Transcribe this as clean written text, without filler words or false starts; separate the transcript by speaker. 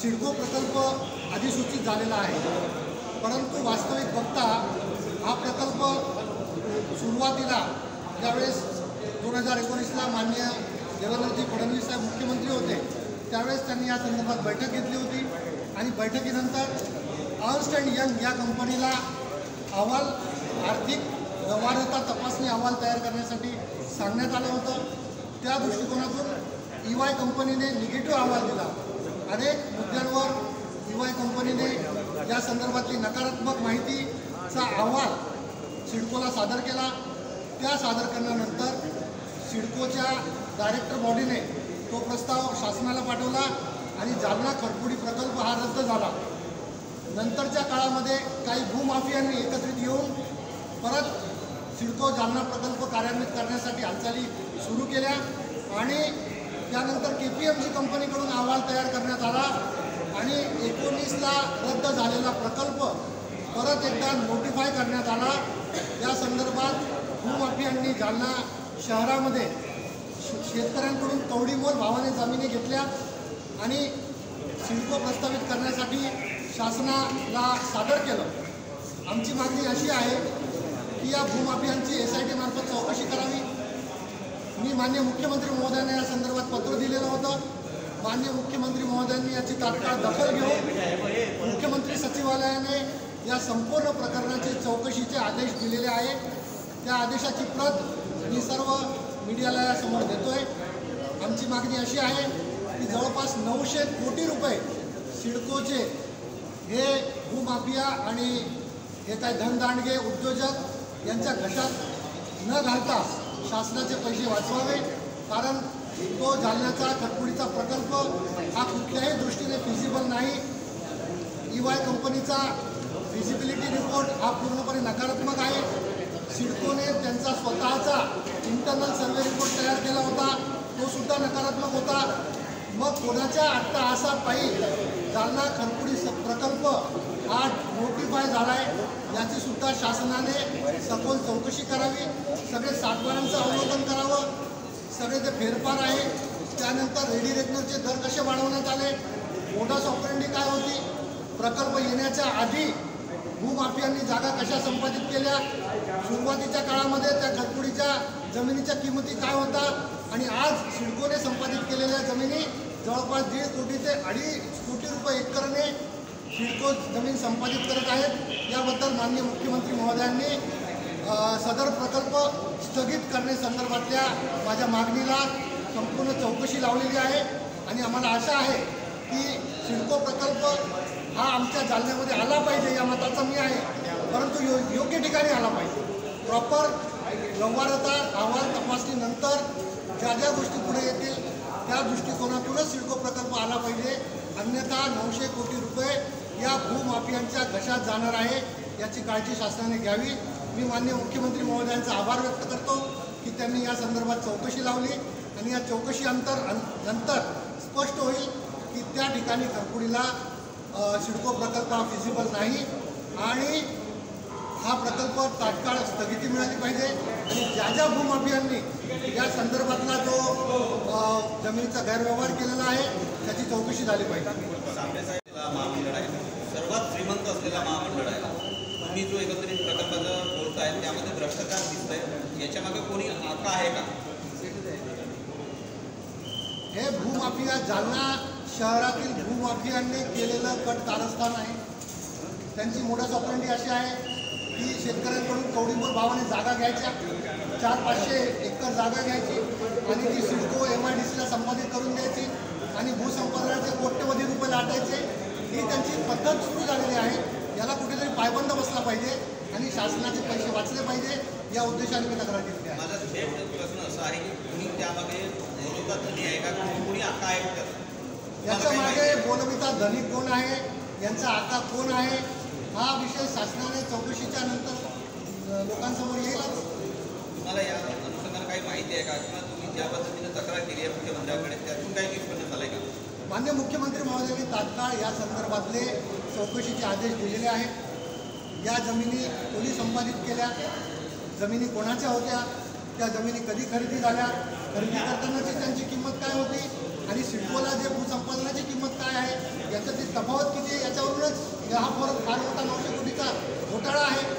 Speaker 1: सिडको प्रकल्प अधिसूचित झालेला आहे, परंतु वास्तविक बघता हा प्रकल्प सुरुवातीला ज्यावेळेस 2019ला माननीय देवेंद्रजी फडणवीस साहेब मुख्यमंत्री होते त्यावेळेस त्यांनी या संदर्भात बैठक घेतली होती आणि बैठकीनंतर अर्न्स्ट अँड यंग या कंपनीला अहवाल आर्थिक व्यवहार्यता तपासणी अहवाल तयार करण्यासाठी सांगण्यात आलं होतं। त्या दृष्टिकोनातून EY कंपनीने निगेटिव्ह अहवाल दिला। अनेक मुद्द्यांवर EY कंपनीने या संदर्भातली नकारात्मक माहितीचा अहवाल सिडकोला सादर केला। त्या सादर करण्यानंतर सिडकोच्या डायरेक्टर बॉडीने तो प्रस्ताव शासनाला पाठवला आणि जालना खडपुडी प्रकल्प हा रद्द झाला। नंतरच्या काळामध्ये काही भूमाफियांनी एकत्रित येऊन परत सिडको जालना प्रकल्प कार्यान्वित करण्यासाठी हालचाली सुरू केल्या आणि त्यानंतर KPMG कंपनीकडून अहवाल तयार करण्यात आला आणि 19ला रद्द झालेला प्रकल्प परत एकदा नोटिफाय करण्यात आला। या संदर्भात भूमाफियांनी जालना शहरामध्ये शेतकऱ्यांकडून कवडीमोल भावाने जमिनी घेतल्या आणि सिडको प्रस्तावित करण्यासाठी शासनाला सादर केलं। आमची मागणी अशी आहे की या भूमाफियांची SIT मार्फत चौकशी करावी। मी माननीय मुख्यमंत्री महोदयांना या संदर्भात पत्र दिलेलं होतं। माननीय मुख्यमंत्री महोदयांनी याची तात्काळ दखल घेऊन मुख्यमंत्री सचिवालयाने या संपूर्ण प्रकरणाचे चौकशीचे आदेश दिलेले आहेत। त्या आदेशाची प्रत मी सर्व मीडियाला समोर देतोय। आमची मागणी अशी आहे की जवळपास 900 कोटी रुपये सिडकोचे हे भूमाफिया आणि हे काही धनदांडगे उद्योजक यांच्या घशात न घालता शासनाचे पैसे वाचवावे, कारण तो जालन्याचा खडपुडीचा प्रकल्प हा कुठल्याही दृष्टीने फिजिबल नाही। EY कंपनीचा फिजिबिलिटी रिपोर्ट हा पूर्णपणे नकारात्मक आहे। सिडकोने त्यांचा स्वतःचा इंटरनल सर्वे रिपोर्ट तयार केला होता, तो सुद्धा नकारात्मक होता। मग कोणाच्या अट्टहासापायी जालना खडपुडी प्रकल्प हा नोटिफाय झाला आहे याची सुद्धा शासनाने सखोल चौकशी करावी। सगळे सातबारांचं अवलोकन करावं, सगळे जे फेरफार आहे त्यानंतर रेडी रेकनरचे दर कसे वाढवण्यात आले, मोडस ऑपरेंडी काय होती, प्रकल्प येण्याच्या आधी भूमाफियांनी जागा कशा संपादित केल्या, सुरुवातीच्या काळामध्ये त्या खडपुडीच्या जमिनीच्या किंमती काय होता आणि आज सिडकोने संपादित केलेल्या जमिनी जवळपास 1.5 कोटी ते 2.5 कोटी रुपये एकरने सिडको जमीन संपादित करत आहेत। याबद्दल माननीय मुख्यमंत्री महोदयांनी सदर प्रकल्प स्थगित करण्यासंदर्भातल्या माझ्या मागणीला संपूर्ण चौकशी लावलेली आहे आणि आम्हाला आशा आहे की सिडको प्रकल्प हा आमच्या जालन्यामध्ये आला पाहिजे या मताचा मी आहे, परंतु योग्य ठिकाणी आला पाहिजे। प्रॉपर व्यवहार्यता अहवाल तपासणीनंतर ज्या ज्या गोष्टी पुढे येतील त्या दृष्टिकोनातूनच सिडको प्रकल्प आला पाहिजे, अन्यथा 900 कोटी रुपये या भूमाफियांच्या घशात जाणार आहे याची काळजी शासनाने घ्यावी। मी माननीय मुख्यमंत्री महोदयांचा आभार व्यक्त करतो की त्यांनी या संदर्भात चौकशी लावली आणि या चौकशी नंतर स्पष्ट होईल की त्या ठिकाणी खडपुडीला सिडको प्रकल्प हा फिजिबल नाही आणि हा प्रकल्प तात्काळ स्थगिती मिळाली पाहिजे आणि ज्या ज्या भूमाफियांनी या संदर्भातला जो जमिनीचा गैरव्यवहार केलेला आहे त्याची चौकशी झाली पाहिजे।
Speaker 2: महामंडळ आहे, सर्वात श्रीमंत असलेला महामंडळ आहे। तुम्ही जो एकत्रित प्रकल्पाचं बोलताय त्यामध्ये भ्रष्टाचार दिसतंय, याच्यामागे कोणी आका आहे का?
Speaker 1: हे भूमाफिया जालना शहरातील भूमाफियांनी केलेलं कट कारस्थान आहे। त्यांची मोडस ऑपरेंडी अशी आहे की शेतकऱ्यांकडून कवडीमोल भावाने जागा घ्यायच्या, 400-500 एकर जागा घ्यायची आणि ती सिडको MIDCला संपादित करून द्यायची आणि भूसंपादनाचे कोट्यवधी रुपये लाटायचे। ही त्यांची पद्धत सुरू झालेली आहे। याला कुठेतरी पायबंद बसला पाहिजे आणि शासनाचे पैसे वाचले पाहिजे या उद्देशाने मी तक्रार केली आहे।
Speaker 2: माझा थेट प्रश्न असा आहे की कुणी त्यामागे बोलवता धनी आहे का, कुणी आका आहे का?
Speaker 1: याच्या मागे बोलविता धनी कोण आहे, यांचा आका कोण आहे, हा विषय शासनाने चौकशीच्या नंतर लोकांसमोर येईलच।
Speaker 2: तुम्हाला या अनुषंगाने काही माहिती आहे का किंवा तुम्ही ज्या पद्धतीने तक्रार केली आहे मुख्यमंत्र्यांकडे त्यातून काही निष्पन्न झालं आहे का?
Speaker 1: माननीय मुख्यमंत्री महोदयांनी तात्काळ या संदर्भातले चौकशीचे आदेश दिलेले आहेत। या जमिनी कोणी संपादित केल्या, जमिनी कोणाच्या होत्या, त्या जमिनी कधी खरेदी झाल्या, खरेदी करतानाची त्यांची किंमत काय होती आणि सिडकोला जे भूसंपादनाची किंमत काय आहे याचं तफावत किती आहे याच्यावरूनच हा फार मोठा 900 कोटीचा घोटाळा आहे.